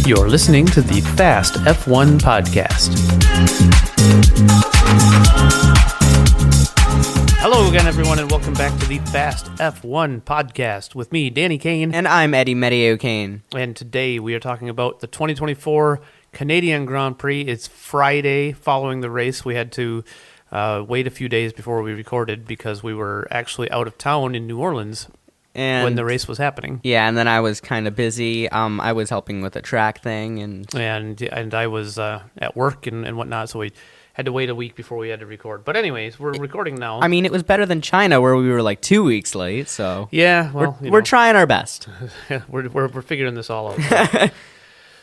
You're listening to the Fast F1 podcast. Hello again, everyone, and welcome back to the Fast F1 podcast with me, Danny Kane. And I'm Eddie Meteye-O'Kane. And today we are talking about the 2024 Canadian Grand Prix. It's Friday following the race. We had to wait a few days before we recorded because we were actually out of town in New Orleans when the race was happening. Yeah, and then I was kind of busy. I was helping with a track thing. And I was at work and whatnot, so we had to wait a week before we had to record. But anyways, we're recording now. I mean, it was better than China, where we were like 2 weeks late, so... Yeah, well, we're trying our best. we're figuring this all out.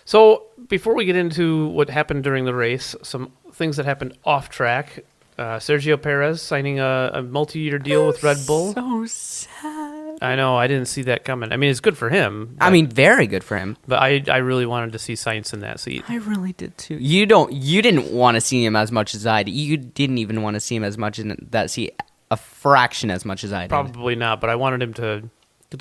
So, before we get into what happened during the race, some things that happened off track. Sergio Perez signing a multi-year deal with Red Bull. So sad. I know, I didn't see that coming. I mean, it's good for him. I mean, very good for him. But I really wanted to see Sainz in that seat. I really did too. You didn't want to see him as much as I did. You didn't even want to see him as much in that seat, a fraction as much as I did. Probably not, but I wanted him to...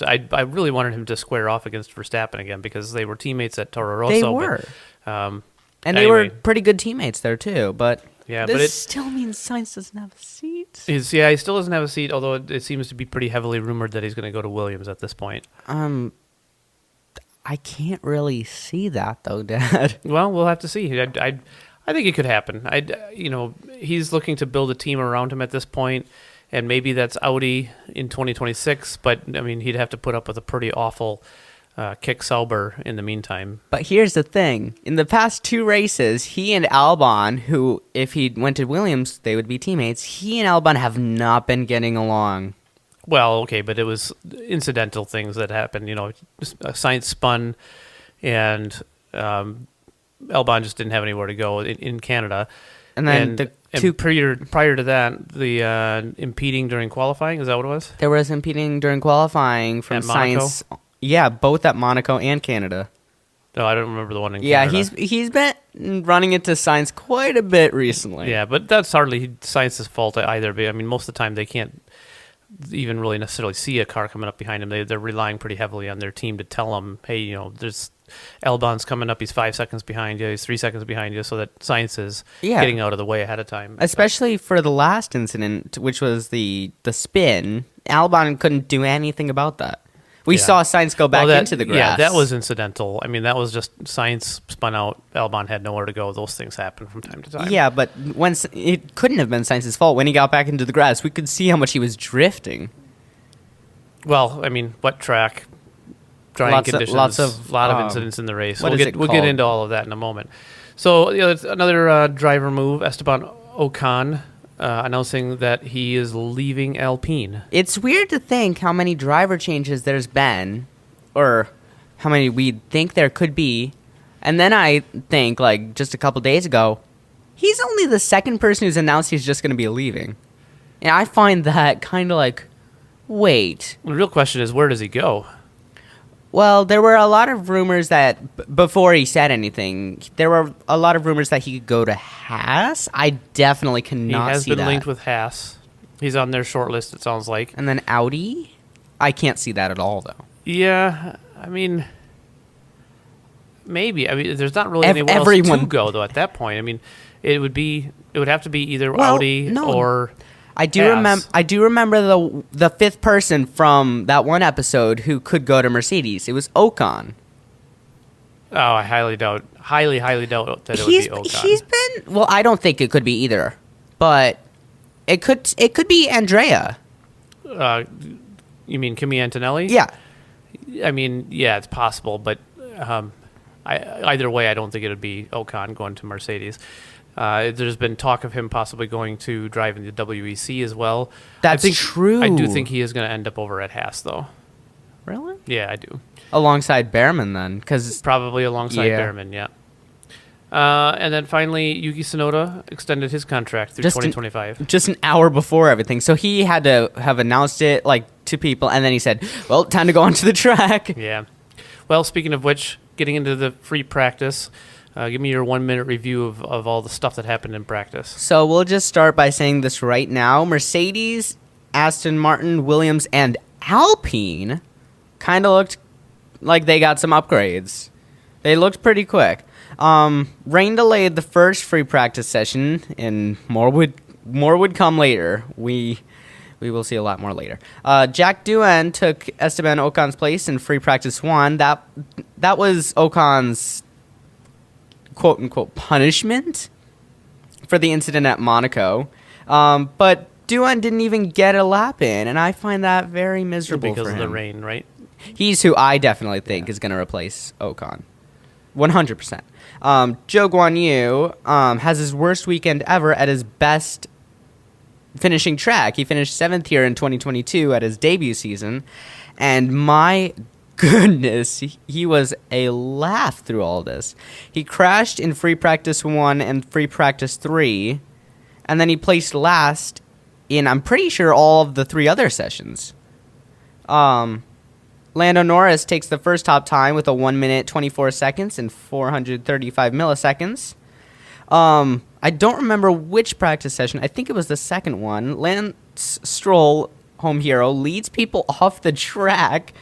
I really wanted him to square off against Verstappen again because they were teammates at Toro Rosso. They were. But, and they were pretty good teammates there too, but... Yeah, this but it still means Sainz doesn't have a seat. He still doesn't have a seat, although it seems to be pretty heavily rumored that he's going to go to Williams at this point. I can't really see that though, Dad. Well, we'll have to see. I think it could happen. He's looking to build a team around him at this point, and maybe that's Audi in 2026. But I mean, he'd have to put up with a pretty awful Kick Sauber in the meantime. But here's the thing. In the past two races, he and Albon, who, if he went to Williams, they would be teammates, he and Albon have not been getting along. Well, okay, but it was incidental things that happened. Sainz spun, and Albon just didn't have anywhere to go in Canada. And then prior to that, the impeding during qualifying, is that what it was? There was impeding during qualifying from Sainz. Yeah, both at Monaco and Canada. No, I don't remember the one in Canada. Yeah, he's been running into Sainz quite a bit recently. Yeah, but that's hardly Sainz's fault either. I mean, most of the time they can't even really necessarily see a car coming up behind them. They're relying pretty heavily on their team to tell them, hey, there's Albon's coming up. He's 5 seconds behind you. He's 3 seconds behind you, so that Sainz is getting out of the way ahead of time. Especially for the last incident, which was the spin. Albon couldn't do anything about that. We saw Sainz go back into the grass. Yeah, that was incidental. I mean, that was just Sainz spun out. Albon had nowhere to go. Those things happen from time to time. Yeah, but it couldn't have been Sainz's fault. When he got back into the grass, we could see how much he was drifting. Well, I mean, wet track, drying conditions, a lot of incidents in the race. We'll get into all of that in a moment. So, another driver move, Esteban Ocon, announcing that he is leaving Alpine. It's weird to think how many driver changes there's been, or how many we think there could be. And then I think, like, just a couple days ago, he's only the second person who's announced he's just going to be leaving. And I find that kind of like, wait. The real question is, where does he go? Well, there were a lot of rumors that, before he said anything, there were a lot of rumors that he could go to Haas. I definitely cannot see that. He has been linked with Haas. He's on their short list, it sounds like. And then Audi? I can't see that at all, though. Yeah, I mean, maybe. I mean, there's not really anywhere else to go, though, at that point. I mean, it would have to be either Audi or... I do remember the fifth person from that one episode who could go to Mercedes. It was Ocon. Oh, I highly doubt that it would be Ocon. He's been... Well, I don't think it could be either. But it could be Andrea. You mean Kimi Antonelli? Yeah. I mean, yeah, it's possible, but either way, I don't think it would be Ocon going to Mercedes. There's been talk of him possibly going to drive in the WEC as well. That's true. I do think he is going to end up over at Haas, though. Really? Yeah, I do. Alongside Behrman, then? Probably alongside Behrman, yeah. And then finally, Yuki Tsunoda extended his contract through 2025. Just an hour before everything. So he had to have announced it to people, and then he said, well, time to go onto the track. Yeah. Well, speaking of which, getting into the free practice... give me your 1-minute review of all the stuff that happened in practice. So we'll just start by saying this right now. Mercedes, Aston Martin, Williams, and Alpine kind of looked like they got some upgrades. They looked pretty quick. Rain delayed the first free practice session, and more would come later. We will see a lot more later. Jack Doohan took Esteban Ocon's place in free practice 1. That was Ocon's quote-unquote punishment for the incident at Monaco. But Doohan didn't even get a lap in, and I find that very miserable because for him. of the rain, right? He's who I definitely think is going to replace Ocon. 100%. Zhou Guanyu has his worst weekend ever at his best finishing track. He finished 7th here in 2022 at his debut season, and my goodness, he was a laugh through all this. He crashed in free practice 1 and free practice 3, and then he placed last in, I'm pretty sure, all of the 3 other sessions. Lando Norris takes the first top time with a 1 minute 24 seconds and 435 milliseconds. I don't remember which practice session. I think it was the second one. Lance Stroll, home hero, leads people off the track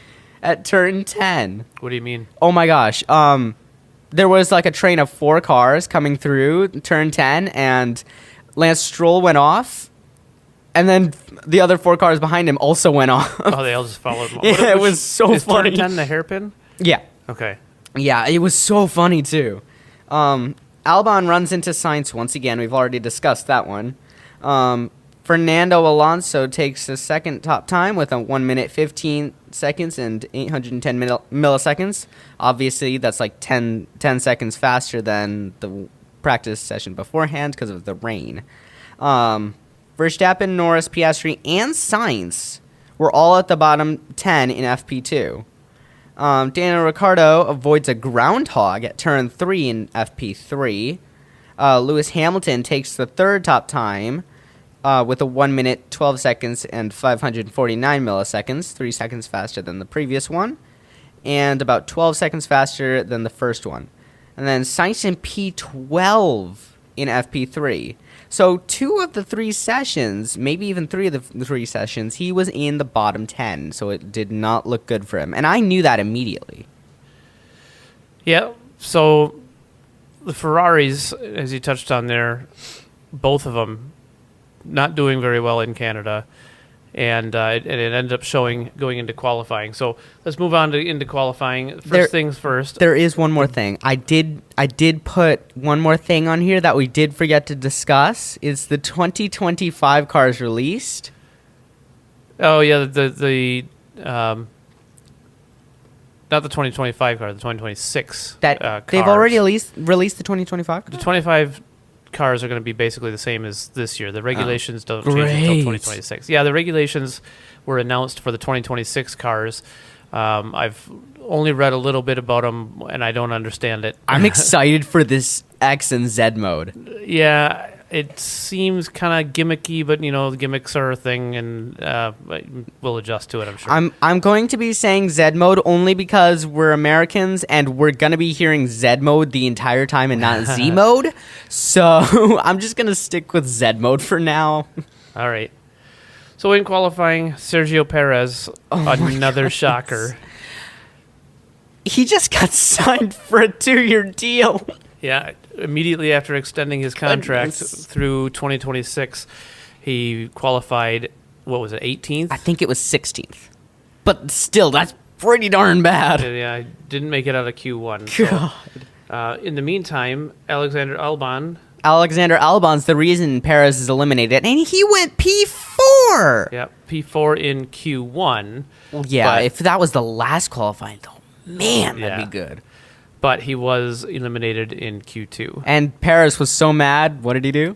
at turn 10. What do you mean? Oh my gosh. There was like a train of 4 cars coming through turn 10, and Lance Stroll went off. And then the other 4 cars behind him also went off. Oh, they all just followed him. Yeah, it was so funny. Is turn 10 the hairpin? Yeah. Okay. Yeah, it was so funny too. Albon runs into Sainz once again. We've already discussed that one. Fernando Alonso takes the second top time with a 1 minute 15 seconds and 810 milliseconds. Obviously, that's like 10 seconds faster than the practice session beforehand because of the rain. Verstappen, Norris, Piastri, and Sainz were all at the bottom 10 in FP2. Daniel Ricciardo avoids a groundhog at turn 3 in FP3. Lewis Hamilton takes the third top time with a 1 minute 12 seconds and 549 milliseconds, 3 seconds faster than the previous one, and about 12 seconds faster than the first one. And then Sainz in P12 in FP3. So 2 of the 3 sessions, maybe even 3 of the 3 sessions, he was in the bottom 10. So it did not look good for him. And I knew that immediately. Yeah, so the Ferraris, as you touched on there, both of them not doing very well in Canada. And it ended up showing going into qualifying. So let's move on into qualifying. First things first. There is one more thing. I did put one more thing on here that we did forget to discuss. Is the 2025 cars released? Oh yeah, the not the 2025 car, the 2026. That cars. they've already released the 2025 car? The 25 cars are going to be basically the same as this year. The regulations don't change until great. 2026. Yeah, the regulations were announced for the 2026 cars. I've only read a little bit about them, and I don't understand it. I'm excited for this X and Z mode. Yeah, it seems kind of gimmicky, but the gimmicks are a thing, and we'll adjust to it, I'm sure. I'm going to be saying Z mode only because we're Americans and we're going to be hearing Z mode the entire time and not Z mode. So I'm just going to stick with Z mode for now. All right. So in qualifying, Sergio Perez, another shocker. He just got signed for a 2-year deal. Yeah, immediately after extending his contract through 2026, he qualified, what was it, 18th? I think it was 16th. But still, that's pretty darn bad. Yeah, didn't make it out of Q1. God. So, in the meantime, Alexander Albon's the reason Perez is eliminated, and he went P4. Yeah, P4 in Q1. Yeah, if that was the last qualifying, though, man, that'd be good. But he was eliminated in Q2. And Perez was so mad. What did he do?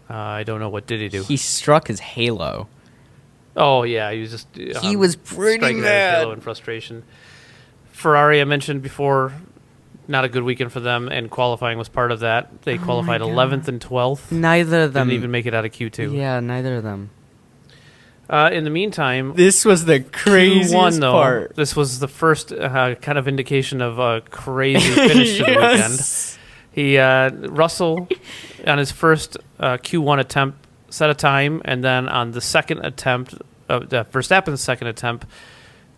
I don't know. What did he do? He struck his halo. Oh, yeah. He was just... he was pretty striking mad. At his halo in frustration. Ferrari, I mentioned before, not a good weekend for them, and qualifying was part of that. They qualified 11th and 12th. Neither of them. Didn't even make it out of Q2. Yeah, neither of them. In the meantime, this was the craziest Q1, though, part. This was the first kind of indication of a crazy finish to the weekend. Russell, on his first Q1 attempt, set a time, and then on the second attempt, Verstappen's second attempt,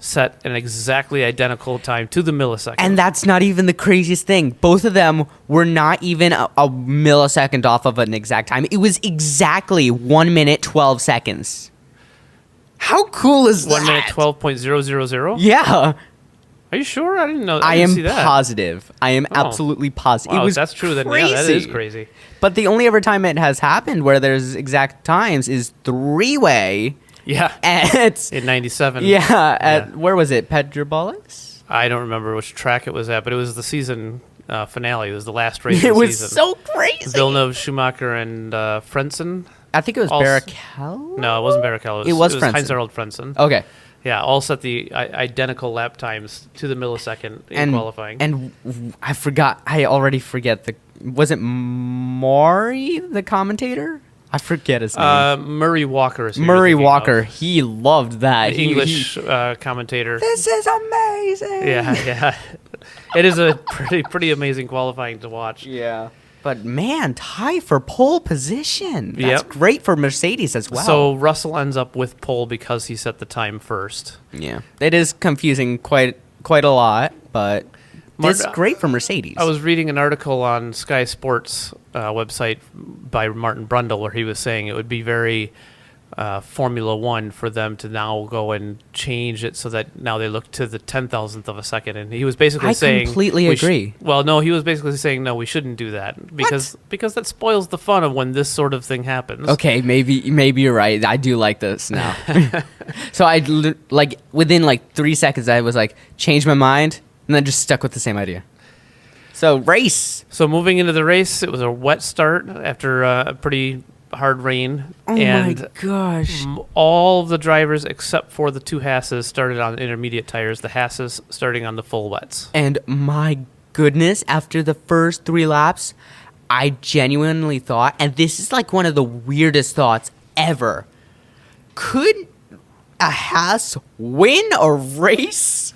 set an exactly identical time to the millisecond. And that's not even the craziest thing. Both of them were not even a millisecond off of an exact time. It was exactly 1 minute, 12 seconds. How cool is 1 that? minute 12.000? Yeah. Are you sure? I didn't know. I didn't am see that. positive. I am absolutely positive. Wow, it was if that's true, then crazy. yeah, that is crazy. But the only ever time it has happened where there's exact times is three-way Yeah. at In 97. where was it? Petropolis? I don't remember which track it was at, but it was the season finale. It was the last race It of the was season. so crazy. Villeneuve, Schumacher, and Frentzen. I think it was Also- Barrichello. No, it wasn't Barrichello. It was Frentzen. Heinz-Harald Frentzen. Okay. Yeah, all set the identical lap times to the millisecond in And qualifying. And I forgot. I already forget the. Was it Maury, the commentator? I forget his name. Murray Walker is who Murray you're thinking Walker. of. He loved that. The English commentator. This is amazing. Yeah. It is a pretty amazing qualifying to watch. Yeah. But man, tie for pole position. That's Yep. great for Mercedes as well. So Russell ends up with pole because he set the time first. yeah, it is confusing quite a lot, but it's Martin- great for Mercedes. I was reading an article on Sky Sports website by Martin Brundle where he was saying it would be very Formula One for them to now go and change it so that now they look to the 10,000th of a second. And he was basically I saying... completely agree. Well, no, he was basically saying, no, we shouldn't do that because that spoils the fun of when this sort of thing happens. Okay, maybe you're right. I do like this now. So within 3 seconds, I was like, change my mind, and then just stuck with the same idea. So race. So moving into the race, it was a wet start after a pretty hard rain. Oh and my gosh. all of the drivers except for the two Hasses started on intermediate tires. The Hasses starting on the full wets. And my goodness, after the first 3 laps, I genuinely thought, and this is like one of the weirdest thoughts ever, could a Haas win a race?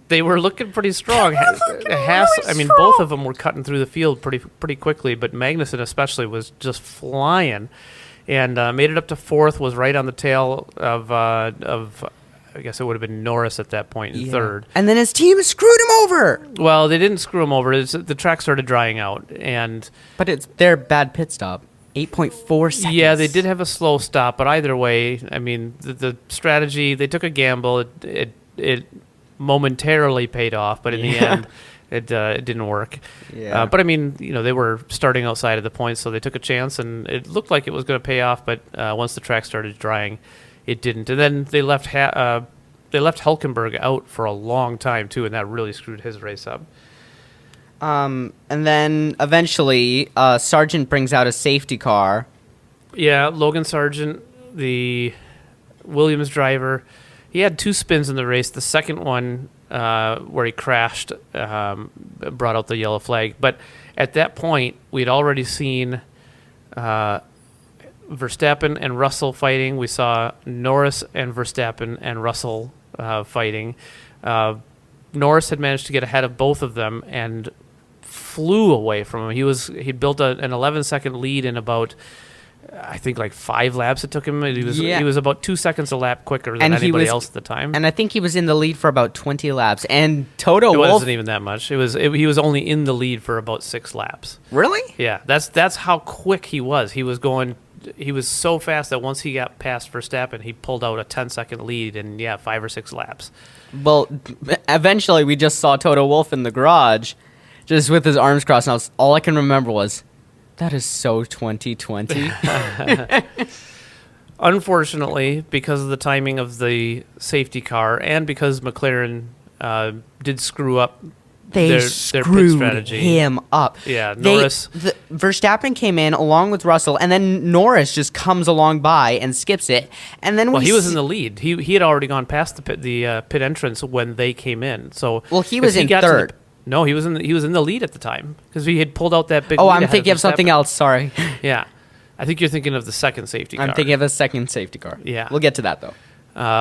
They were looking pretty strong. Haas, really I mean, strong. both of them were cutting through the field pretty quickly, but Magnussen especially was just flying, and made it up to 4th. Was right on the tail of I guess it would have been Norris at that point in 3rd. And then his team screwed him over. Well, they didn't screw him over. The track started drying out, and But it's their bad pit stop. 8.4 seconds. yeah, they did have a slow stop. But either way, I mean, the strategy, they took a gamble. It momentarily paid off, but in the end, it didn't work. Yeah. But I mean, they were starting outside of the points, so they took a chance, and it looked like it was going to pay off. But once the track started drying, it didn't. And then they left Hülkenberg out for a long time too, and that really screwed his race up. And then eventually, Sargent brings out a safety car. Yeah, Logan Sargent, the Williams driver, he had 2 spins in the race. The second one, where he crashed, brought out the yellow flag. But at that point, we'd already seen Verstappen and Russell fighting. We saw Norris and Verstappen and Russell fighting. Norris had managed to get ahead of both of them and flew away from him. He built an 11-second lead in about, I think, 5 laps it took him. He was about 2 seconds a lap quicker than anybody else at the time. And I think he was in the lead for about 20 laps. And Toto It Wolff... wasn't even that much. He was only in the lead for about 6 laps. Really? Yeah, that's how quick he was. He was so fast that once he got past Verstappen, he pulled out a 10-second lead in 5 or 6 laps. Well, eventually we just saw Toto Wolff in the garage, just with his arms crossed. And all I can remember was, that is so 2020. Unfortunately, because of the timing of the safety car and because McLaren did screw up They their screwed pit strategy. him up. Yeah, Norris. Verstappen came in along with Russell, and then Norris just comes along by and skips it. And then He was in the lead. He had already gone past the pit entrance when they came in. So he was in got to third. No, he was in the lead at the time because he had pulled out that big. Oh, lead I'm ahead thinking of something Verstappen. else. Sorry. Yeah, I think you're thinking of the second safety car. I'm thinking of a second safety car. Yeah. We'll get to that, though.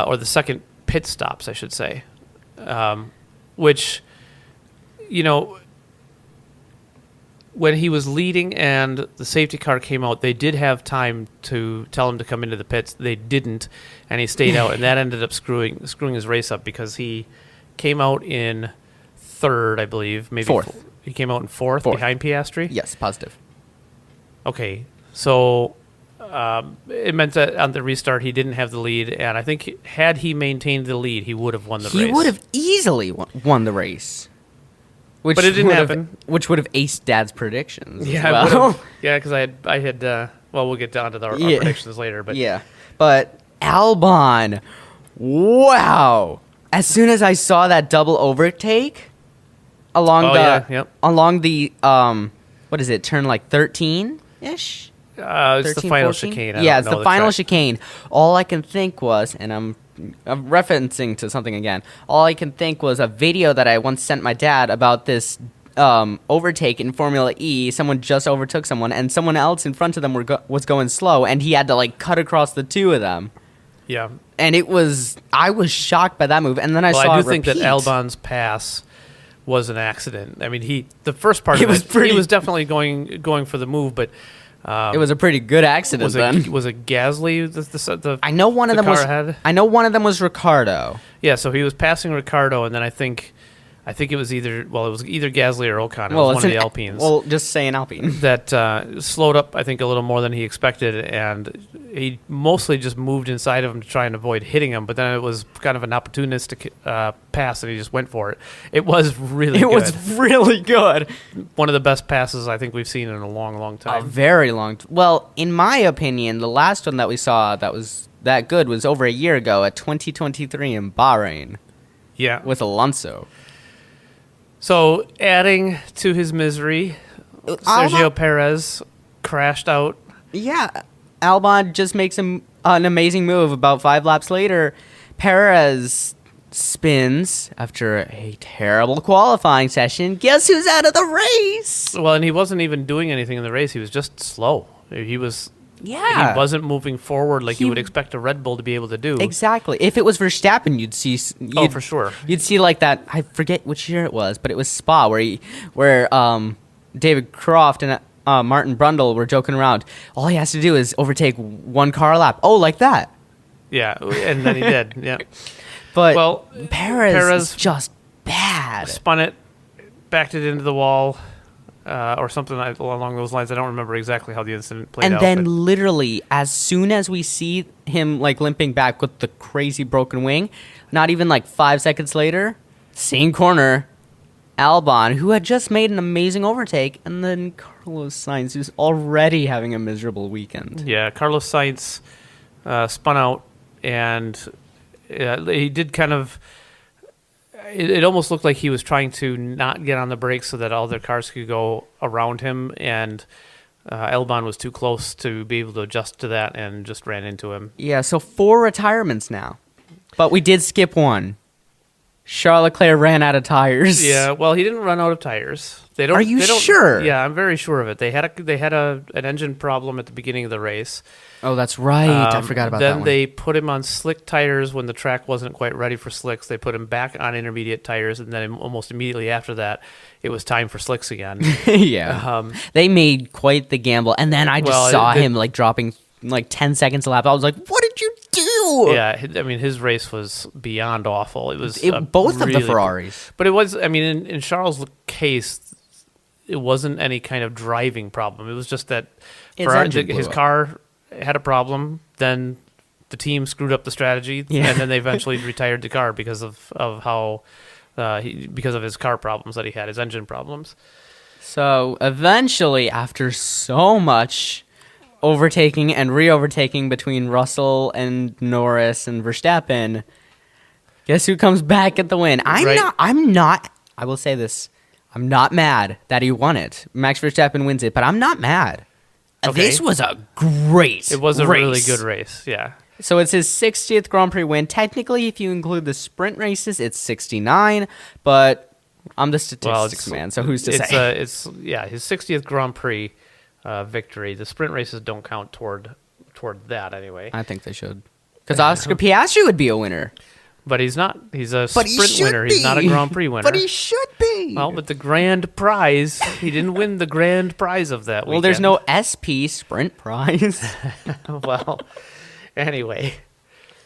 Or the second pit stops, I should say, which, when he was leading and the safety car came out, they did have time to tell him to come into the pits. They didn't, and he stayed out, and that ended up screwing his race up because he came out in third, I believe, maybe Fourth. He came out in fourth behind Piastri. Yes, positive. Okay, so it meant that on the restart he didn't have the lead, and I think had he maintained the lead, he would have won the race. He would have easily won the race. But it didn't happen. Which would have aced Dad's predictions. Yeah, as well. Yeah, because I had. Well, we'll get down to our predictions later, but yeah. But Albon, wow! As soon as I saw that double overtake along along the what is it? Turn like 13 ish. It's the final chicane. Yeah, it's the final chicane. All I can think was, and I'm referencing to something again. All I can think was a video that I once sent my dad about this overtake in Formula E. Someone just overtook someone, and someone else in front of them was going slow, and he had to like cut across the two of them. Yeah, and I was shocked by that move, and then I saw. I do think that Albon's pass was an accident. I mean, the first part of it, he was definitely going for the move, but. It was a pretty good accident. Was it Gasly? The I know one of them was. Ahead? I know one of them was Ricardo. Yeah, so he was passing Ricardo, and then I think it was either Gasly or Ocon. It was one of the Alpines. Well, just say an Alpine that slowed up. I think a little more than he expected, and he mostly just moved inside of him to try and avoid hitting him. But then it was kind of an opportunistic pass, and he just went for it. It was really good. It was really good. One of the best passes I think we've seen in a long, long time. A very long. Well, in my opinion, the last one that we saw that was that good was over a year ago at 2023 in Bahrain. Yeah, with Alonso. So, adding to his misery, Sergio Perez crashed out. Yeah, Albon just makes an amazing move. About 5 laps later, Perez spins after a terrible qualifying session. Guess who's out of the race? Well, and he wasn't even doing anything in the race. He was just slow. He wasn't moving forward like you would expect a Red Bull to be able to do. Exactly. If it was Verstappen, you'd see. For sure. You'd see like that. I forget which year it was, but it was Spa where David Croft and Martin Brundle were joking around. All he has to do is overtake one car a lap. Oh, like that. Yeah, and then he did. Yeah. But Perez is just bad. Spun it, backed it into the wall. Or something along those lines. I don't remember exactly how the incident played out. And then literally, as soon as we see him like limping back with the crazy broken wing, not even like 5 seconds later, same corner, Albon, who had just made an amazing overtake, and then Carlos Sainz, who's already having a miserable weekend. Yeah, Carlos Sainz spun out, and he did kind of... It almost looked like he was trying to not get on the brakes so that all their cars could go around him, and Albon was too close to be able to adjust to that and just ran into him. Yeah, so 4 retirements now. But we did skip one. Charles Leclerc ran out of tires. Yeah, well, he didn't run out of tires. Are you sure? Yeah, I'm very sure of it. They had an engine problem at the beginning of the race. Oh, that's right. I forgot about that one. Then they put him on slick tires when the track wasn't quite ready for slicks. They put him back on intermediate tires, and then almost immediately after that, it was time for slicks again. Yeah. They made quite the gamble, and then I just saw him like dropping like 10 seconds a lap. I was like, what did you do? Yeah, I mean, his race was beyond awful. It was both of the Ferraris. But it was, I mean, in Charles' case, it wasn't any kind of driving problem. It was just that his car had a problem, then the team screwed up the strategy, and then they eventually retired the car because of how because of his car problems that he had, his engine problems. So eventually, after so much overtaking and re-overtaking between Russell and Norris and Verstappen, guess who comes back at the win? I'm not. I will say this: I'm not mad that he won it. Max Verstappen wins it, but I'm not mad. Okay. This was a great It was a race. really good race, yeah. So it's his 60th Grand Prix win. Technically, if you include the sprint races, it's 69, but I'm the statistics man, so who's to say? It's his 60th Grand Prix victory. The sprint races don't count toward that anyway. I think they should. Because Oscar Piastri would be a winner. But he's not. He's a But he sprint should winner. He's not a be. Grand Prix winner. But he should be. Well, but the grand prize, he didn't win the grand prize of that Well, there's no SP sprint prize. Well, anyway.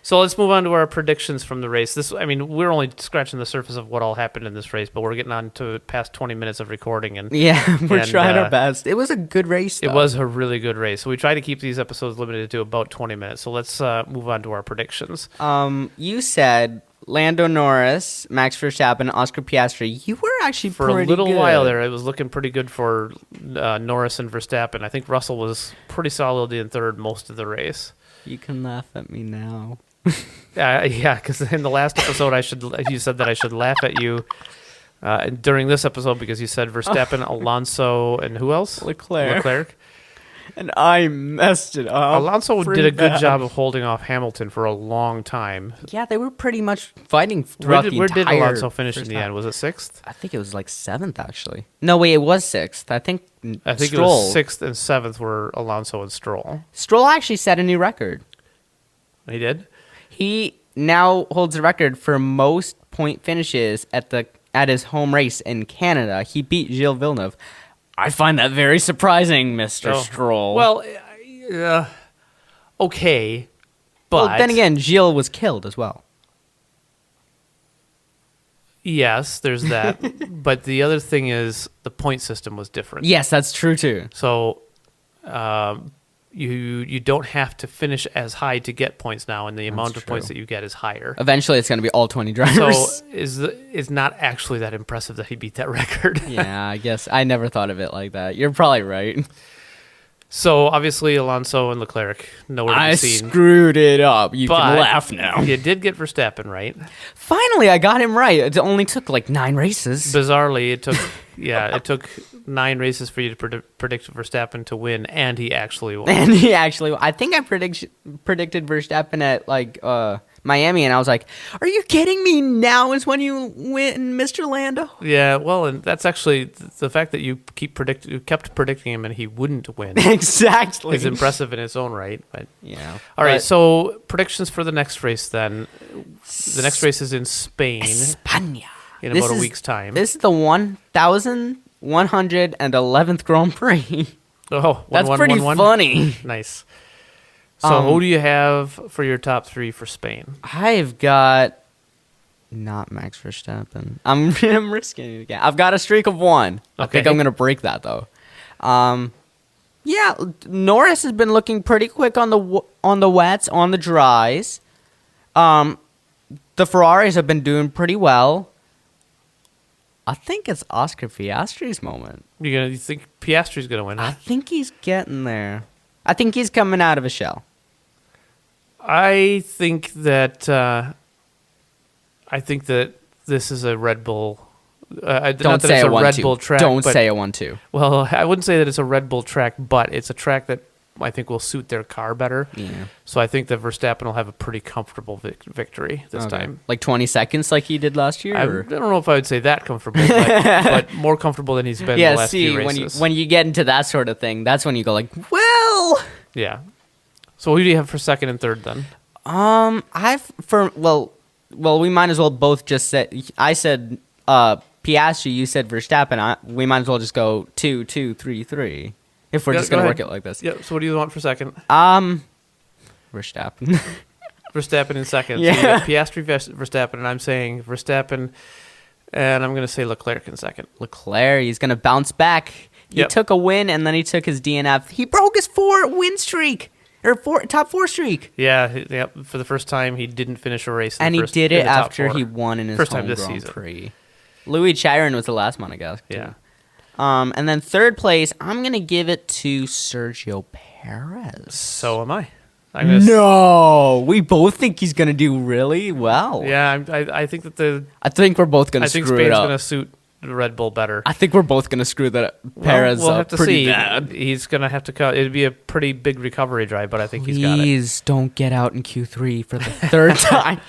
So let's move on to our predictions from the race. We're only scratching the surface of what all happened in this race, but we're getting on to past 20 minutes of recording. And Yeah, we're trying our best. It was a good race, though. It was a really good race. So we try to keep these episodes limited to about 20 minutes. So let's move on to our predictions. You said Lando Norris, Max Verstappen, Oscar Piastri. You were actually For pretty a little good. while there, it was looking pretty good for Norris and Verstappen. I think Russell was pretty solidly in third most of the race. You can laugh at me now. Yeah, because in the last episode, you said that I should laugh at you during this episode because you said Verstappen, Alonso, and who else? Leclerc. And I messed it up. Alonso did a good job of holding off Hamilton for a long time. Yeah, they were pretty much fighting throughout the entire Where did Alonso finish in first the half. end? Was it sixth? I think it was like 7th, actually. No, wait, it was 6th. I think It Stroll. was sixth and seventh were Alonso and Stroll. Stroll actually set a new record. He did? He now holds the record for most point finishes at his home race in Canada. He beat Gilles Villeneuve. I find that very surprising, Mr. Stroll. Well, okay, but Well, then again, Gilles was killed as well. yes, there's that. But the other thing is the point system was different. Yes, that's true too. So you don't have to finish as high to get points now, and the amount of points true. that you get is higher. Eventually, it's going to be all 20 drivers. So is not actually that impressive that he beat that record. Yeah, I guess I never thought of it like that. You're probably right. So obviously Alonso and Leclerc nowhere to be I seen. screwed it up. You But can laugh now. You did get Verstappen right. Finally, I got him right. It only took like 9 races. Bizarrely, it took 9 races for you to predict Verstappen to win, and he actually won. And he actually, I think I predicted Verstappen at like Miami, and I was like, "Are you kidding me? Now is when you win, Mr. Lando." Yeah, well, and that's actually the fact that you kept predicting him and he wouldn't win Exactly. is impressive in its own right. But Yeah. all right, so predictions for the next race then. The next race is in Spain España. in about a week's time. This is the 1,111th Grand Prix. Oh, That's pretty funny. Nice. So who do you have for your top 3 for Spain? I've got not Max Verstappen. I'm risking it again. I've got a streak of 1. I think Okay. I'm gonna break that though. Yeah, Norris has been looking pretty quick on the wets, on the dries. The Ferraris have been doing pretty well. I think it's Oscar Piastri's moment. You think Piastri's going to win, I huh? think he's getting there. I think he's coming out of a shell. I think that this is a Red Bull. Don't not that say it's a a Red 1-2. Bull track. Don't but, say a 1-2. Well, I wouldn't say that it's a Red Bull track, but it's a track that I think will suit their car better. Yeah. So I think that Verstappen will have a pretty comfortable victory this time. Like 20 seconds like he did last year? I or? don't know if I would say that comfortable, but more comfortable than he's been the last few races. when you get into that sort of thing, that's when you go like, well, Yeah. So who do you have for second and third then? we might as well both just say. I said Piastri, you said Verstappen. We might as well just go 2, 2, 3, 3. If we're just go gonna ahead. work it like this. Yeah. So what do you want for second? Verstappen. Verstappen in second. Yeah. So you got Piastri, Verstappen, and I'm saying Verstappen, and I'm going to say Leclerc in second. Leclerc, he's gonna bounce back. He Yep. took a win and then he took his DNF. He broke his 4-win streak or top 4 streak. Yeah, for the first time, he didn't finish a race. And he did in it the top after 4. he won in his First home time this Grand season. Prix. Louis Chiron was the last one, I guess. Yeah. And then third place, I'm gonna give it to Sergio Perez. So am I. I'm gonna No, we both think he's gonna do really well. Yeah, I think that I think we're both gonna I think screw Spain's it up. going to suit the Red Bull better. I think we're both gonna screw that Perez we'll up have to pretty see. bad. He's going to have to cut. It'd be a pretty big recovery drive, but I think he's got it. Please don't get out in Q3 for the third time.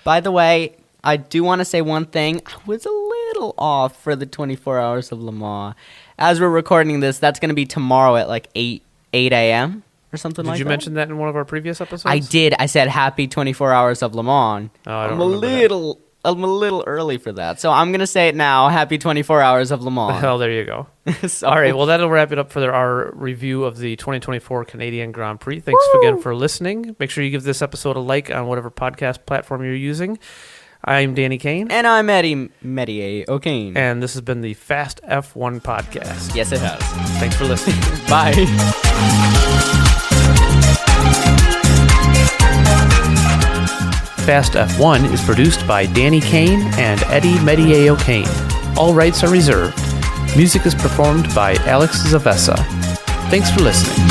By the way, I do want to say one thing. I was a little off for the 24 Hours of Le Mans. As we're recording this, that's going to be tomorrow at like 8 a.m. or something Did like that. you mention that in one of our previous episodes? I did. I said happy 24 hours of Le Mans. Oh, I don't I'm a remember that. little. I'm a little early for that, so I'm gonna say it now. Happy 24 hours of Le Mans. Oh, there you go. So, All right, well, that'll wrap it up for our review of the 2024 Canadian Grand Prix. Thanks again for listening. Make sure you give this episode a like on whatever podcast platform you're using. I'm Danny Kane. and I'm Eddie Meteye-O'Kane. And this has been the Fast F1 podcast. Yes, it has. Thanks for listening. Bye. Fast F1 is produced by Danny Kane and Eddie Meteye-O'Kane. All rights are reserved. Music is performed by Alex Zavesa. Thanks for listening.